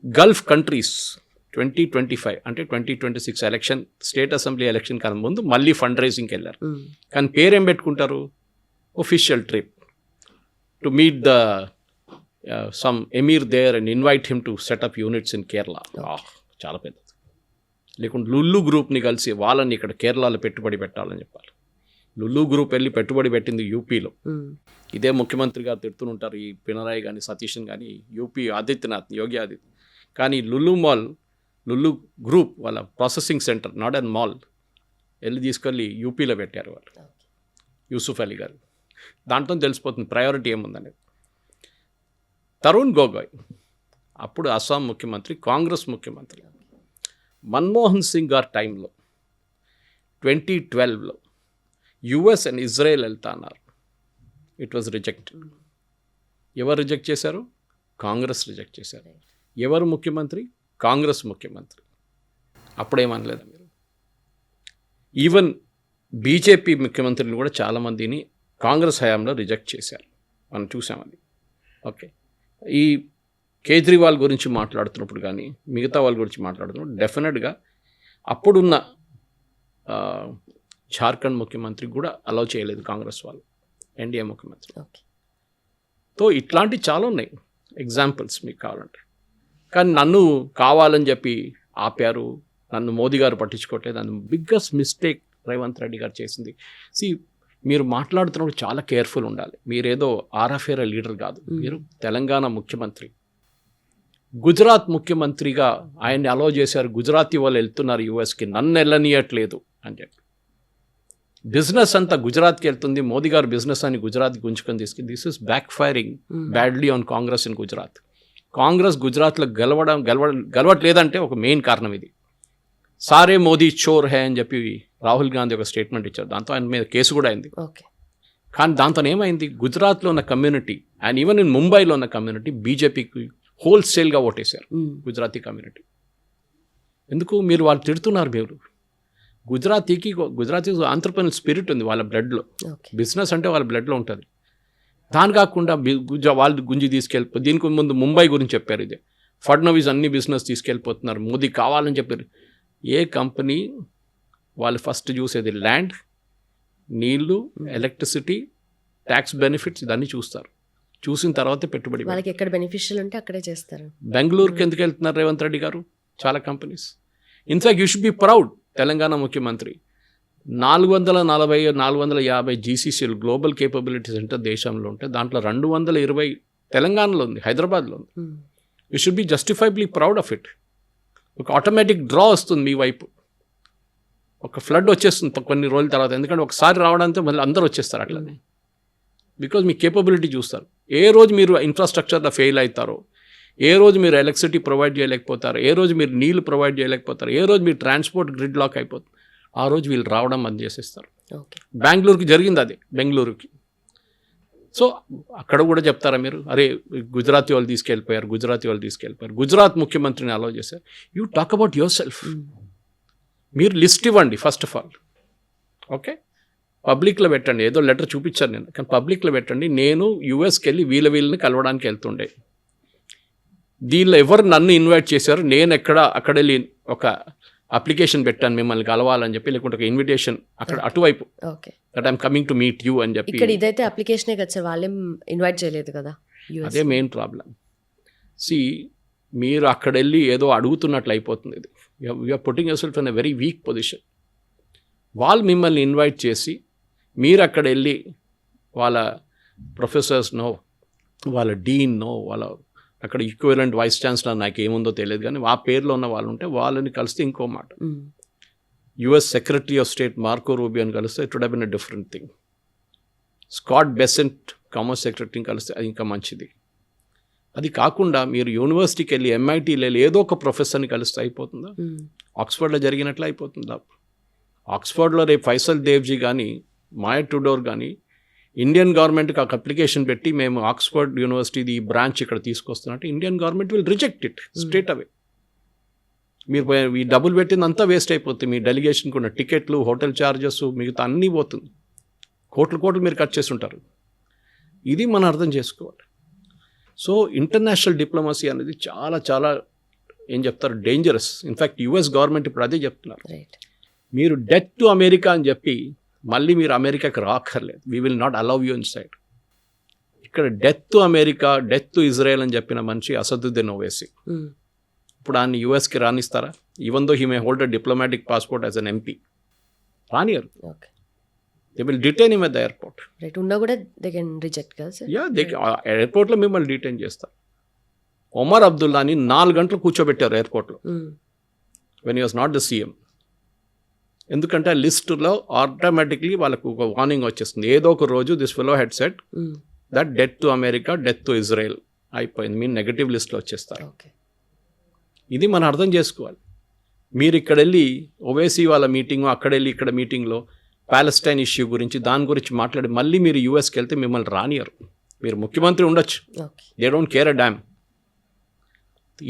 Gulf countries 2025 అంటే 2026 ఎలక్షన్, స్టేట్ అసెంబ్లీ ఎలక్షన్ కన్నా ముందు మళ్ళీ ఫండ్ రైజింగ్కి వెళ్ళారు. కానీ పేరేం పెట్టుకుంటారు? Official trip to meet the some emir there and invite him to set up units in Kerala. చాలా పెద్దది. లేకుంటే లుల్లు గ్రూప్ని కలిసి వాళ్ళని ఇక్కడ కేరళలో పెట్టుబడి పెట్టాలని చెప్పాలి. లుల్లు గ్రూప్ వెళ్ళి పెట్టుబడి పెట్టింది యూపీలో. ఇదే ముఖ్యమంత్రి గారు తిడుతుంటారు, ఈ పినరాయి కానీ సతీష్ని కానీ, యూపీ ఆదిత్యనాథ్, యోగి ఆదిత్య. కానీ లుల్లు గ్రూప్ వాళ్ళ processing centre, not and mall, వెళ్ళి తీసుకెళ్ళి యూపీలో పెట్టారు వాళ్ళు, యూసుఫ్ అలీ గారు. దాంట్లో తెలిసిపోతుంది ప్రయారిటీ ఏముందనేది. తరుణ్ గొగోయ్ అప్పుడు అస్సాం ముఖ్యమంత్రి, కాంగ్రెస్ ముఖ్యమంత్రి. మన్మోహన్ సింగ్ గారి టైంలో 2012లో యుఎస్ అండ్ ఇజ్రాయెల్ వెళ్తా అన్నారు. It was rejected. ఎవరు రిజెక్ట్ చేశారు? కాంగ్రెస్ రిజెక్ట్ చేశారు. ఎవరు ముఖ్యమంత్రి? కాంగ్రెస్ ముఖ్యమంత్రి. అప్పుడేమనలేదా మీరు? ఈవెన్ బీజేపీ ముఖ్యమంత్రులు కూడా చాలామందిని కాంగ్రెస్ హయాంలో రిజెక్ట్ చేశారు, మనం చూసామది. ఓకే, ఈ కేజ్రీవాల్ గురించి మాట్లాడుతున్నప్పుడు కానీ మిగతా వాళ్ళ గురించి మాట్లాడుతున్నప్పుడు డెఫినెట్గా అప్పుడున్న జార్ఖండ్ ముఖ్యమంత్రి కూడా అలౌ చేయలేదు కాంగ్రెస్ వాళ్ళు, ఎన్డీఏ ముఖ్యమంత్రి. సో ఇట్లాంటివి చాలా ఉన్నాయి ఎగ్జాంపుల్స్ మీకు కావాలంటే. కానీ నన్ను కావాలని చెప్పి ఆపారు, నన్ను మోదీ గారు పట్టించుకోవట్లేదు. నన్ను బిగ్గెస్ట్ మిస్టేక్ రేవంత్ రెడ్డి గారు చేసింది. మీరు మాట్లాడుతున్నప్పుడు చాలా కేర్ఫుల్ ఉండాలి. మీరేదో ఆర్ఎఫ్ఏర లీడర్ కాదు, మీరు తెలంగాణ ముఖ్యమంత్రి. గుజరాత్ ముఖ్యమంత్రిగా ఆయన్ని అలో చేశారు, గుజరాతీ వాళ్ళు వెళ్తున్నారు యూఎస్కి, నన్ను వెళ్ళనీయట్లేదు అని చెప్పి. బిజినెస్ అంతా గుజరాత్కి వెళ్తుంది, మోదీ గారు బిజినెస్ అని గుజరాత్కి గుంజుకొని తీసుకుని this is back firing badly on Congress in Gujarat. Congress గుజరాత్లో గెలవట్లేదంటే ఒక మెయిన్ కారణం ఇది. సారే మోదీ చోర్ హే అని చెప్పి రాహుల్ గాంధీ ఒక స్టేట్మెంట్ ఇచ్చారు, దాంతో ఆయన మీద కేసు కూడా అయింది. కానీ దాంతో ఏమైంది, గుజరాత్లో ఉన్న కమ్యూనిటీ అండ్ ఈవెన్ ఇన్ ముంబైలో ఉన్న కమ్యూనిటీ బీజేపీకి హోల్సేల్గా ఓటేశారు, గుజరాతీ కమ్యూనిటీ. ఎందుకు మీరు వాళ్ళు తిడుతున్నారు, మీరు గుజరాతీ ఆంటర్‌ప్రెన్యూర్ స్పిరిట్ ఉంది వాళ్ళ బ్లడ్లో, బిజినెస్ అంటే వాళ్ళ బ్లడ్లో ఉంటుంది. దాని కాకుండా వాళ్ళు గుంజి తీసుకెళ్ళిపో, దీనికి ముందు ముంబై గురించి చెప్పారు, ఇదే ఫడ్నవీస్ అన్ని బిజినెస్ తీసుకెళ్ళిపోతున్నారు, మోదీ కావాలని చెప్పారు. ఏ కంపెనీ వాళ్ళు ఫస్ట్ చూసేది ల్యాండ్, నీళ్లు, ఎలక్ట్రిసిటీ, ట్యాక్స్ బెనిఫిట్స్ ఇదన్నీ చూస్తారు. చూసిన తర్వాతే పెట్టుబడి. వాళ్ళకి ఎక్కడ బెనిఫిషియల్ ఉంటే అక్కడే చేస్తారు. బెంగళూరుకి ఎందుకు వెళ్తున్నారు రేవంత్ రెడ్డి గారు? చాలా companies. In fact you should be proud, Telangana ముఖ్యమంత్రి 440-450 జీసీసీలు గ్లోబల్ కేపబిలిటీ సెంటర్ దేశంలో ఉంటే దాంట్లో 220 తెలంగాణలో ఉంది, హైదరాబాద్లో ఉంది. You should be justifiably proud of it. ఒక ఆటోమేటిక్ డ్రా వస్తుంది మీ వైపు, ఒక ఫ్లడ్ వచ్చేస్తుంది కొన్ని రోజుల తర్వాత, ఎందుకంటే ఒకసారి రావడంతో మళ్ళీ అందరూ వచ్చేస్తారు అట్లనే. బికాజ్ మీ కేపబిలిటీ చూస్తారు. ఏ రోజు మీరు ఇన్ఫ్రాస్ట్రక్చర్లో ఫెయిల్ అవుతారో, ఏ రోజు మీరు ఎలక్ట్రిసిటీ ప్రొవైడ్ చేయలేకపోతారు, ఏ రోజు మీరు నీళ్లు ప్రొవైడ్ చేయలేకపోతారు, ఏ రోజు మీరు ట్రాన్స్పోర్ట్ గ్రిడ్ లాక్ అయిపోతుంది, ఆ రోజు వీళ్ళు రావడం బంద్ చేసేస్తారు. బెంగళూరుకి జరిగింది అదే, బెంగళూరుకి. సో అక్కడ కూడా చెప్తారా మీరు, అరే గుజరాతీ వాళ్ళు తీసుకెళ్ళిపోయారు, గుజరాత్ ముఖ్యమంత్రిని అలౌ చేశారు. You talk about your self. మీరు లిస్ట్ ఇవ్వండి ఫస్ట్ ఆఫ్ ఆల్, ఓకే, పబ్లిక్లో పెట్టండి. ఏదో లెటర్ చూపించాను నేను, కానీ పబ్లిక్లో పెట్టండి. నేను యూఎస్కి వెళ్ళి వీళ్ళని కలవడానికి వెళ్తుండే, దీనిలో ఎవరు నన్ను ఇన్వైట్ చేశారు, నేను అక్కడ వెళ్ళి ఒక అప్లికేషన్ పెట్టాను మిమ్మల్ని కలవాలని చెప్పి, లేకుంటే ఒక ఇన్విటేషన్ అక్కడ అటువైపు, that I'm coming to meet you అని చెప్పి. ఇక్కడ ఇదైతే అప్లికేషనే కదా సార్, వాళ్ళేం ఇన్వైట్ చేయలేదు కదా. అదే మెయిన్ ప్రాబ్లం. మీరు అక్కడ వెళ్ళి ఏదో అడుగుతున్నట్లు అయిపోతుంది. ఇది you are putting yourself in a very weak position. వాళ్ళు మిమ్మల్ని ఇన్వైట్ చేసి మీరు అక్కడ వెళ్ళి వాళ్ళ ప్రొఫెసర్స్నో, వాళ్ళ డీన్నో, వాళ్ళ అక్కడ ఈక్వలెంట్ వైస్ ఛాన్సలర్ నాకు ఏముందో తెలియదు, కానీ ఆ పేర్లో ఉన్న వాళ్ళు ఉంటే వాళ్ళని కలిస్తే ఇంకో మాట. US secretary of state Marco రూబియోని కలిస్తే it would have been a different thing. Scott Bessent commerce సెక్రటరీని కలిస్తే అది ఇంకా మంచిది. అది కాకుండా మీరు యూనివర్సిటీకి వెళ్ళి, ఎంఐటీకి వెళ్ళి ఏదో ఒక ప్రొఫెసర్ని కలిస్తే అయిపోతుందా? ఆక్స్ఫర్డ్లో జరిగినట్లు అయిపోతుందా? ఆక్స్ఫర్డ్లో రేపు ఫైసల్ దేవ్జీ కానీ, మాయా టుడోర్ కానీ ఇండియన్ గవర్నమెంట్కి ఒక అప్లికేషన్ పెట్టి మేము ఆక్స్ఫర్డ్ యూనివర్సిటీది ఈ బ్రాంచ్ ఇక్కడ తీసుకొస్తున్నట్టు, Indian government will reject it straight away. మీరు ఈ డబ్బులు పెట్టిందంతా వేస్ట్ అయిపోతుంది. మీ డెలిగేషన్కి ఉన్న టికెట్లు, హోటల్ ఛార్జెస్, మిగతా అన్నీ పోతుంది. కోట్లు మీరు ఖర్చు చేస్తుంటారు. ఇది మనం అర్థం చేసుకోవాలి. సో ఇంటర్నేషనల్ డిప్లొమసీ అనేది చాలా చాలా ఏం చెప్తారు, డేంజరస్. ఇన్ఫ్యాక్ట్ యుఎస్ గవర్నమెంట్ ఇప్పుడు అదే చెప్తున్నారు. మీరు డెత్ టు అమెరికా అని చెప్పి మళ్ళీ మీరు అమెరికాకి రాక్కర్లేదు, we will not allow you inside. ఇక్కడ death to America, death to Israel అని చెప్పిన మనిషి అసదుద్దీన్ ఓవైసీ. ఇప్పుడు ఆయన యూఎస్కి రానిస్తారా? Even though he may hold a diplomatic passport as an MP, రానియరు. They will detain him at the airport. ఎయిర్పోర్ట్లో మిమ్మల్ని డిటైన్ చేస్తారు. ఒమర్ అబ్దుల్లాని 4 గంటలు కూర్చోబెట్టారు ఎయిర్పోర్ట్లో when he was not the CM. ఎందుకంటే ఆ లిస్టులో ఆటోమేటిక్లీ వాళ్ళకు ఒక వార్నింగ్ వచ్చేస్తుంది. ఏదో ఒక రోజు this fellow head set that death to America, death to Israel అయిపోయింది, మీరు నెగటివ్ లిస్ట్లో వచ్చేస్తారు. ఇది మనం అర్థం చేసుకోవాలి. మీరు ఇక్కడ వెళ్ళి ఓవైసీ వాళ్ళ మీటింగ్, అక్కడ వెళ్ళి ఇక్కడ మీటింగ్లో ప్యాలెస్టైన్ ఇష్యూ గురించి దాని గురించి మాట్లాడి మళ్ళీ మీరు యూఎస్కి వెళ్తే మిమ్మల్ని రానియరు. మీరు ముఖ్యమంత్రి ఉండొచ్చు, they don't care a dam.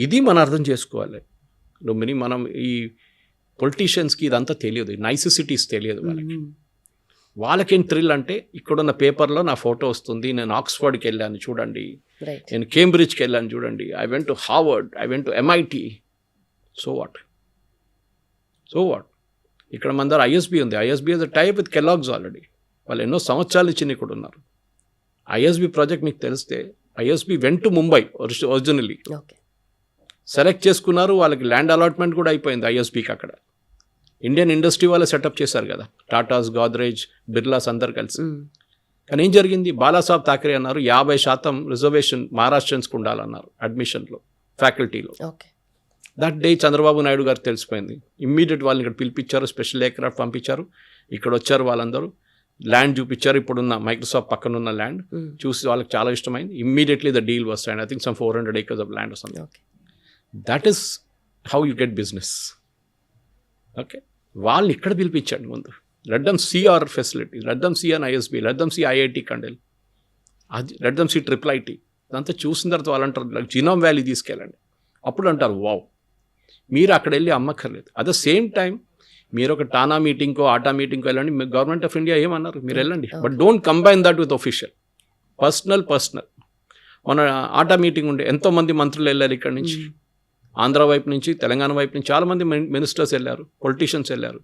ఇది మనం అర్థం చేసుకోవాలి. మనం ఈ పొలిటీషియన్స్కి ఇదంతా తెలియదు, నైసెసిటీస్ తెలియదు వాళ్ళకి. వాళ్ళకేం థ్రిల్ అంటే ఇక్కడున్న పేపర్లో నా ఫోటో వస్తుంది, నేను ఆక్స్ఫర్డ్కి వెళ్ళాను చూడండి, నేను కేంబ్రిడ్జ్కి వెళ్ళాను చూడండి, I went to Harvard, I went to MIT. So what? ఇక్కడ మన దగ్గర ఐఎస్బీ ఉంది. ISB is a type with Kellogg's already. వాళ్ళు ఎన్నో సంవత్సరాల నుంచి ఇక్కడ ఉన్నారు. ఐఎస్బీ ప్రాజెక్ట్ మీకు తెలిస్తే, ISB went to Mumbai originally, select చేసుకున్నారు, వాళ్ళకి ల్యాండ్ అలాట్మెంట్ కూడా అయిపోయింది ఐఎస్బీకి. అక్కడ ఇండియన్ ఇండస్ట్రీ వాళ్ళు సెటప్ చేశారు కదా, టాటాస్, గోద్రేజ్, బిర్లాస్ అందరు కలిసి. కానీ ఏం జరిగింది, బాలాసాహెబ్ థాకరే అన్నారు 50% రిజర్వేషన్ మహారాష్ట్రన్స్కి ఉండాలన్నారు అడ్మిషన్లో ఫ్యాకల్టీలో. Okay. That day Chandrababu Naidu గారు తెలిసిపోయింది. ఇమ్మీడియట్ వాళ్ళని ఇక్కడ పిలిపించారు, స్పెషల్ ఎయిర్క్రాఫ్ట్ పంపించారు, ఇక్కడ వచ్చారు వాళ్ళందరూ, ల్యాండ్ చూపించారు, ఇప్పుడున్న మైక్రోసాఫ్ట్ పక్కన ఉన్న ల్యాండ్ చూసి వాళ్ళకి చాలా ఇష్టమైంది. Immediately the deal was signed. I think some 400 acres of land something. That is how you get business. Okay, వాళ్ళని ఇక్కడ పిలిపించండి ముందు. Let them see our facility, let them see an ISB, let them see IIT కండెల్, అది let them see IIIT. అదంతా చూసిన తర్వాత వాళ్ళు అంటారు జినోమ్ వ్యాలీ తీసుకెళ్ళండి. అప్పుడు అంటారు వావ్, మీరు అక్కడ వెళ్ళి అమ్మక్కర్లేదు. అట్ ద సేమ్ టైం మీరు ఒక టానా మీటింగ్కో ఆటా మీటింగ్కో వెళ్ళండి, గవర్నమెంట్ ఆఫ్ ఇండియా ఏమన్నారు, మీరు వెళ్ళండి, but don't combine that with official. Personal. మన ఆటా మీటింగ్ ఉండే ఎంతోమంది మంత్రులు వెళ్ళారు ఇక్కడ నుంచి, ఆంధ్ర వైపు నుంచి, తెలంగాణ వైపు నుంచి చాలామంది మినిస్టర్స్ వెళ్ళారు, పొలిటీషియన్స్ వెళ్ళారు.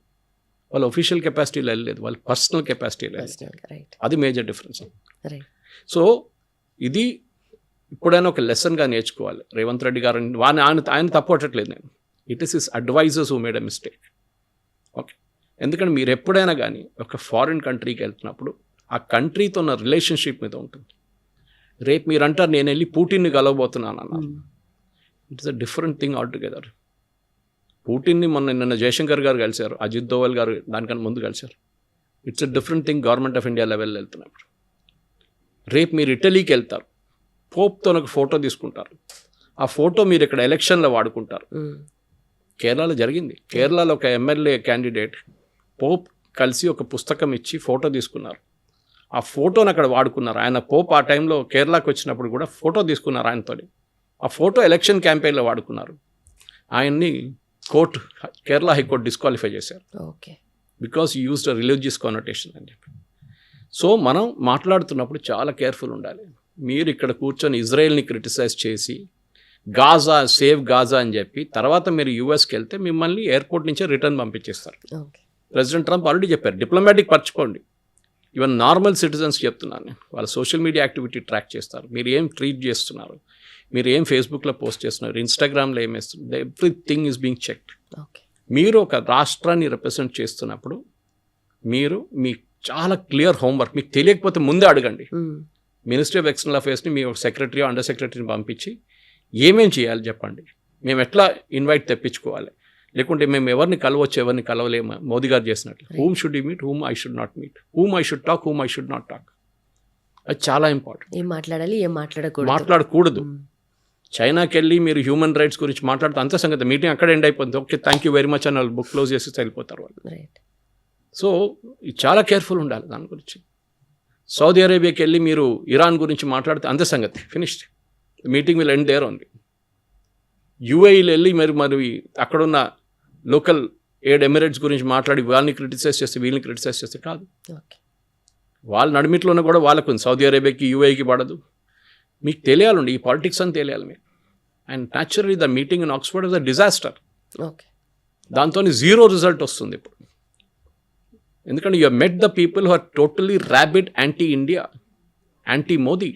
వాళ్ళు ఒఫిషియల్ కెపాసిటీలో వెళ్ళలేదు, వాళ్ళు పర్సనల్ కెపాసిటీలో వెళ్ళారు. అది మేజర్ డిఫరెన్స్. సో ఇది ఇప్పుడైనా ఒక లెసన్గా నేర్చుకోవాలి రేవంత్ రెడ్డి గారు. ఆయన తప్పట్టట్లేదు నేను. It is his advisers who made a mistake. Okay, ఎందుకంటే మీరు ఎప్పుడైనా కానీ ఒక ఫారిన్ కంట్రీకి వెళ్తున్నప్పుడు ఆ కంట్రీతో ఉన్న రిలేషన్షిప్ మీద ఉంటుంది. రేపు మీరు అంటారు నేను వెళ్ళి పుటిన్ని కలవబోతున్నాను అన్నారు. It's a different thing altogether. పుటిన్ని నిన్న జయశంకర్ గారు కలిశారు, అజిత్ దోవల్ గారు దానికన్నా ముందు కలిశారు. It's a different thing government of India లెవెల్లో వెళ్తున్నప్పుడు. రేపు మీరు ఇటలీకి వెళ్తారు, పోప్తో ఒక ఫోటో తీసుకుంటారు, ఆ ఫోటో మీరు ఇక్కడ ఎలక్షన్లో వాడుకుంటారు. కేరళలో జరిగింది. కేరళలో ఒక ఎమ్మెల్యే క్యాండిడేట్ పోప్ కలిసి ఒక పుస్తకం ఇచ్చి ఫోటో తీసుకున్నారు. ఆ ఫోటోని అక్కడ వాడుకున్నారు. ఆయన పోప్ ఆ టైంలో కేరళకు వచ్చినప్పుడు కూడా ఫోటో తీసుకున్నారు ఆయనతో. ఆ ఫోటో ఎలక్షన్ క్యాంపెయిన్లో వాడుకున్నారు. ఆయన్ని కేరళ హైకోర్టు డిస్క్వాలిఫై చేశారు. Okay, because you used a religious connotation అని చెప్పి. సో మనం మాట్లాడుతున్నప్పుడు చాలా కేర్ఫుల్ ఉండాలి. మీరు ఇక్కడ కూర్చొని ఇజ్రాయెల్ని క్రిటిసైజ్ చేసి గాజా సేవ్ గాజా అని చెప్పి తర్వాత మీరు యూఎస్కి వెళ్తే మిమ్మల్ని ఎయిర్పోర్ట్ నుంచే రిటర్న్ పంపించేస్తారు. ప్రెసిడెంట్ ట్రంప్ ఆల్రెడీ చెప్పారు, డిప్లొమాటిక్ పరచుకోండి. ఈవెన్ నార్మల్ సిటిజన్స్ చెప్తున్నాను నేను, వాళ్ళ సోషల్ మీడియా యాక్టివిటీ ట్రాక్ చేస్తారు. మీరు ఏం ట్వీట్ చేస్తున్నారు, మీరు ఏం ఫేస్బుక్లో పోస్ట్ చేస్తున్నారు, ఇన్స్టాగ్రామ్లో ఏం వేస్తున్నారు, ఎవ్రీథింగ్ ఈజ్ బీయింగ్ చెక్డ్. మీరు ఒక రాష్ట్రాన్ని రిప్రజెంట్ చేస్తున్నప్పుడు మీరు మీకు చాలా క్లియర్ హోంవర్క్, మీకు తెలియకపోతే ముందే అడగండి. మినిస్ట్రీ ఆఫ్ ఎక్స్టర్నల్ అఫేర్స్ని మీ సెక్రటరీ అండర్ సెక్రటరీని పంపించి ఏమేం చేయాలి చెప్పండి, మేము ఎట్లా ఇన్వైట్ తెప్పించుకోవాలి, లేకుంటే మేము ఎవరిని కలవచ్చు ఎవరిని కలవలేము మోదీ గారు చేసినట్లు. Whom should you meet, whom I should not meet, whom I should talk, whom I should not talk. అది చాలా ఇంపార్టెంట్. ఏం మాట్లాడాలి, ఏం మాట్లాడకూడదు. చైనాకి వెళ్ళి మీరు హ్యూమన్ రైట్స్ గురించి మాట్లాడుతూ అంతే సంగతి, మీటింగ్ అక్కడ ఎండ్ అయిపోతుంది. Okay, thank you very much అని వాళ్ళు బుక్ క్లోజ్ చేసి వెళ్ళిపోతారు వాళ్ళు. సో చాలా కేర్ఫుల్ ఉండాలి దాని గురించి. సౌదీ అరేబియాకి వెళ్ళి మీరు ఇరాన్ గురించి మాట్లాడితే అంతే సంగతి, finished. Meeting will end there only. యూఏఈలో వెళ్ళి మరి అక్కడున్న లోకల్ ఎమిరేట్స్ గురించి మాట్లాడి వాళ్ళని క్రిటిసైజ్ చేస్తే వీళ్ళని క్రిటిసైజ్ చేస్తే కాదు. వాళ్ళ నడిమిట్లోనే కూడా వాళ్ళకు ఉంది. సౌదీ అరేబియాకి యూఏఈకి పడదు. మీకు తెలియాలండి ఈ పాలిటిక్స్ అని తెలియాలి మీకు. And naturally the meeting in Oxford is a disaster. దాంతో 0 రిజల్ట్ వస్తుంది ఇప్పుడు. ఎందుకంటే you met the people who are totally rabid anti India, anti Modi.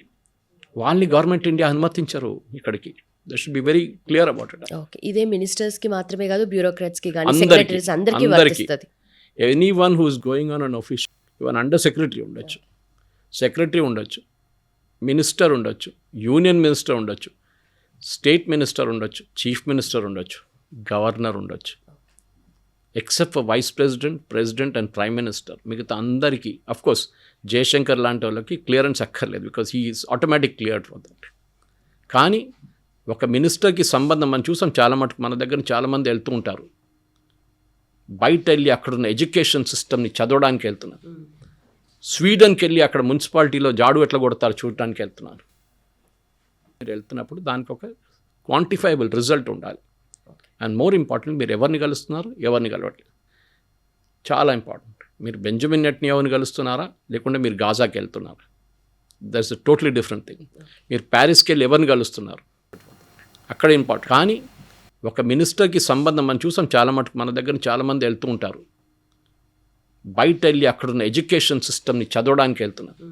వాళ్ళని గవర్నమెంట్ ఇండియా అనుమతించరు ఇక్కడికి. They should be very clear about it. ఇదే మినిస్టర్స్కి మాత్రమే కాదు, బ్యూరోక్రాట్స్కి కానీ సెక్రటరీస్ అందరికీ వర్తిస్తుంది. Anyone who is going on an official, even under secretary ఉండొచ్చు, సెక్రటరీ ఉండొచ్చు, మినిస్టర్ ఉండొచ్చు, యూనియన్ మినిస్టర్ ఉండొచ్చు, స్టేట్ మినిస్టర్ ఉండొచ్చు, చీఫ్ మినిస్టర్ ఉండొచ్చు, గవర్నర్ ఉండొచ్చు, except for vice president, president and prime minister. మిగతా అందరికీ అఫ్కోర్స్ జయశంకర్ లాంటి వాళ్ళకి క్లియరెన్స్ అక్కర్లేదు, because he is automatic cleared for that. కానీ ఒక మినిస్టర్కి సంబంధం మనం చూసాం చాలా మటుకు, మన దగ్గర చాలామంది వెళ్తూ ఉంటారు, బయట వెళ్ళి అక్కడున్న ఎడ్యుకేషన్ సిస్టమ్ని చదవడానికి వెళ్తున్నారు. స్వీడన్కి వెళ్ళి అక్కడ మున్సిపాలిటీలో జాడు ఎట్లా కొడతారు చూడటానికి వెళ్తున్నారు. మీరు వెళ్తున్నప్పుడు దానికి ఒక క్వాంటిఫైబుల్ రిజల్ట్ ఉండాలి. అండ్ మోర్ ఇంపార్టెంట్, మీరు ఎవరిని కలుస్తున్నారు, ఎవరిని కలవట్లేదు, చాలా ఇంపార్టెంట్. మీరు బెంజమిన్ నెటన్యాహుని కలుస్తున్నారా, లేకుంటే మీరు గాజాకి వెళ్తున్నారా, that's a totally different thing. మీరు ప్యారిస్కి వెళ్ళి ఎవరిని కలుస్తున్నారు, అక్కడ ఇంపార్టెంట్. కానీ ఒక మినిస్టర్కి సంబంధం మనం చూసాం చాలా మటుకు, మన దగ్గర చాలామంది వెళ్తూ ఉంటారు, బయట వెళ్ళి అక్కడున్న ఎడ్యుకేషన్ సిస్టమ్ని చదవడానికి వెళ్తున్నారు.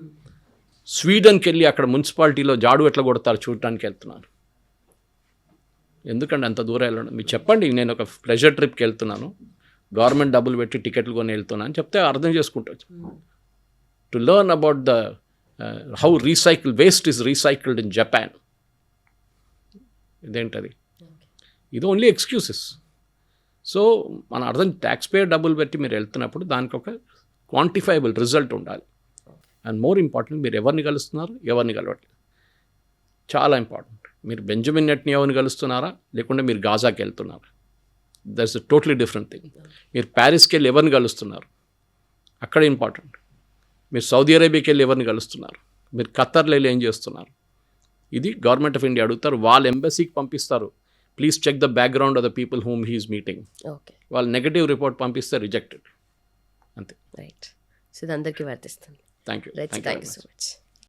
స్వీడన్కి వెళ్ళి అక్కడ మున్సిపాలిటీలో జాడు ఎట్లా కొడతారు చూడటానికి వెళ్తున్నారు. ఎందుకంటే అంత దూరం వెళ్ళడం, మీరు చెప్పండి నేను ఒక ప్లెజర్ ట్రిప్కి వెళ్తున్నాను, గవర్నమెంట్ డబ్బులు పెట్టి టికెట్లు కొని వెళ్తున్నాను అని చెప్తే అర్థం చేసుకుంటారు. To learn about the how waste is recycled in Japan. ఇదేంటది, ఇది ఓన్లీ ఎక్స్క్యూసెస్. సో మన అర్థం ట్యాక్స్ పేయర్ డబ్బులు పెట్టి మీరు వెళ్తున్నప్పుడు దానికి ఒక క్వాంటిఫైబుల్ రిజల్ట్ ఉండాలి. అండ్ మోర్ ఇంపార్టెంట్, మీరు ఎవరిని కలుస్తున్నారు, ఎవరిని కలవట్లేదు, చాలా ఇంపార్టెంట్. మీరు బెంజమిన్ నెటన్యాహుని కలుస్తున్నారా, లేకుంటే మీరు గాజాకి వెళ్తున్నారా, that's a totally different thing. మీరు ప్యారిస్కి వెళ్ళి ఎవరిని కలుస్తున్నారు, అక్కడ ఇంపార్టెంట్. మీరు సౌదీ అరేబియాకి వెళ్ళి ఎవరిని కలుస్తున్నారు, మీరు ఖత్తర్లో వెళ్ళి ఏం చేస్తున్నారు, ఇది గవర్నమెంట్ ఆఫ్ ఇండియా అడుగుతారు. వాళ్ళ ఎంబసీకి పంపిస్తారు, please check the background of the people whom he is meeting. Okay, వాళ్ళు నెగటివ్ రిపోర్ట్ పంపిస్తే రిజెక్టెడ్, అంతే. రైట్. సో ఇది అందరికీ వర్తిస్తుంది. Thank you. Right, thank you so much.